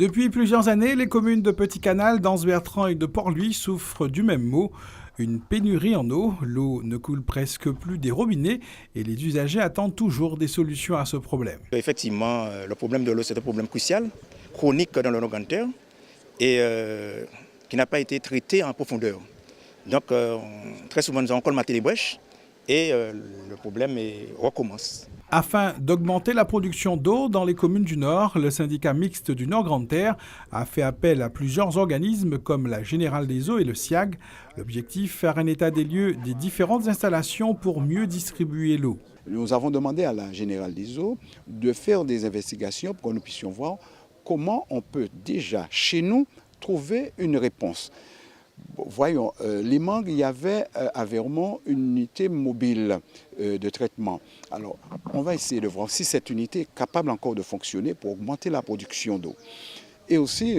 Depuis plusieurs années, les communes de Petit Canal, d'Anse-Bertrand et de Port-Louis souffrent du même mot, une pénurie en eau. L'eau ne coule presque plus des robinets et les usagers attendent toujours des solutions à ce problème. Effectivement, le problème de l'eau, c'est un problème crucial, chronique dans le Nord-Grand-Terre et qui n'a pas été traité en profondeur. Donc, très souvent, nous avons colmaté les brèches et le problème recommence. Afin d'augmenter la production d'eau dans les communes du Nord, le syndicat mixte du Nord-Grand-Terre a fait appel à plusieurs organismes comme la Générale des Eaux et le SIAG. L'objectif, faire un état des lieux des différentes installations pour mieux distribuer l'eau. Nous avons demandé à la Générale des Eaux de faire des investigations pour que nous puissions voir comment on peut déjà chez nous trouver une réponse. Voyons, les Mangues, il y avait à Vermont une unité mobile de traitement. Alors, on va essayer de voir si cette unité est capable encore de fonctionner pour augmenter la production d'eau. Et aussi,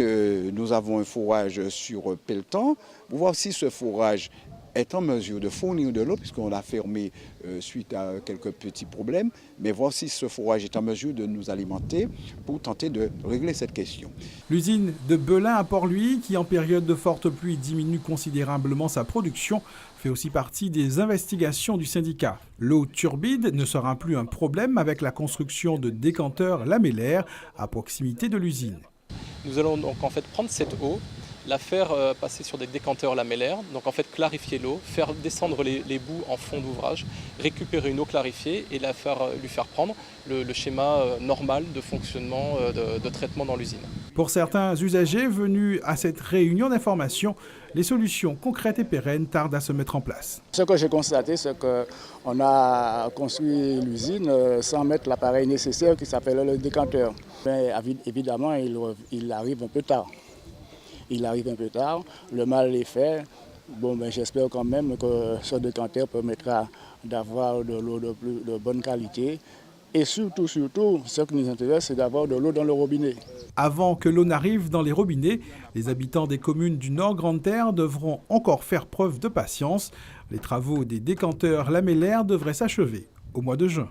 nous avons un forage sur Pelletan pour voir si ce forage est en mesure de fournir de l'eau, puisqu'on l'a fermé suite à quelques petits problèmes, mais voir si ce forage est en mesure de nous alimenter pour tenter de régler cette question. L'usine de Belin à Port-Louis, qui en période de forte pluie diminue considérablement sa production, fait aussi partie des investigations du syndicat. L'eau turbide ne sera plus un problème avec la construction de décanteurs lamellaires à proximité de l'usine. Nous allons donc en fait prendre cette eau, la faire passer sur des décanteurs lamellaires, donc en fait clarifier l'eau, faire descendre les boues en fond d'ouvrage, récupérer une eau clarifiée et lui faire prendre le schéma normal de fonctionnement de traitement dans l'usine. Pour certains usagers venus à cette réunion d'information, les solutions concrètes et pérennes tardent à se mettre en place. Ce que j'ai constaté, c'est qu'on a construit l'usine sans mettre l'appareil nécessaire qui s'appelle le décanteur. Mais évidemment, il arrive un peu tard. Le mal est fait. Bon, ben, j'espère quand même que ce décanteur permettra d'avoir de l'eau de bonne qualité. Et surtout, ce qui nous intéresse, c'est d'avoir de l'eau dans le robinet. Avant que l'eau n'arrive dans les robinets, les habitants des communes du Nord-Grand-Terre devront encore faire preuve de patience. Les travaux des décanteurs lamellaires devraient s'achever au mois de juin.